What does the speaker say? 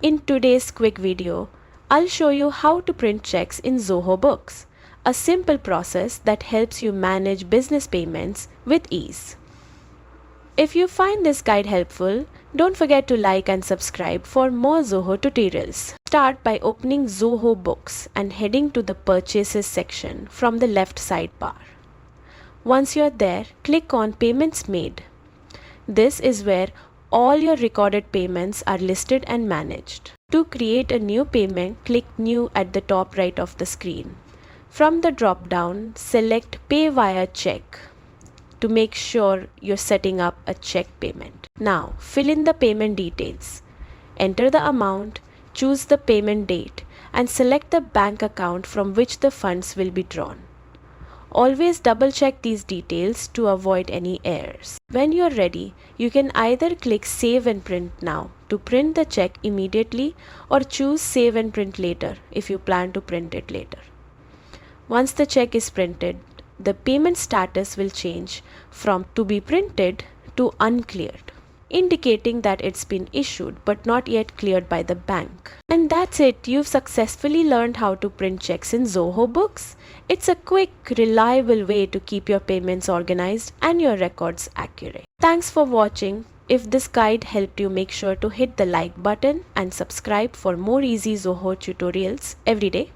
In today's quick video, I'll show you how to print checks in Zoho Books, a simple process that helps you manage business payments with ease. If you find this guide helpful, don't forget to like and subscribe for more Zoho tutorials. Start by opening Zoho Books and heading to the Purchases section from the left sidebar. Once you're there, click on Payments Made. This is where all your recorded payments are listed and managed. To create a new payment, click New at the top right of the screen. From the drop-down, select Pay via Check to make sure you're setting up a check payment. Now, fill in the payment details. Enter the amount, choose the payment date, and select the bank account from which the funds will be drawn. Always double check these details to avoid any errors. When you're ready, you can either click Save and Print Now to print the check immediately, or choose Save and Print Later if you plan to print it later. Once the check is printed, the payment status will change from to be printed to uncleared, indicating that it's been issued but not yet cleared by the bank. And that's it. You've successfully learned how to print checks in Zoho Books. It's a quick, reliable way to keep your payments organized and your records accurate. Thanks for watching. If this guide helped you, make sure to hit the like button and subscribe for more easy Zoho tutorials every day.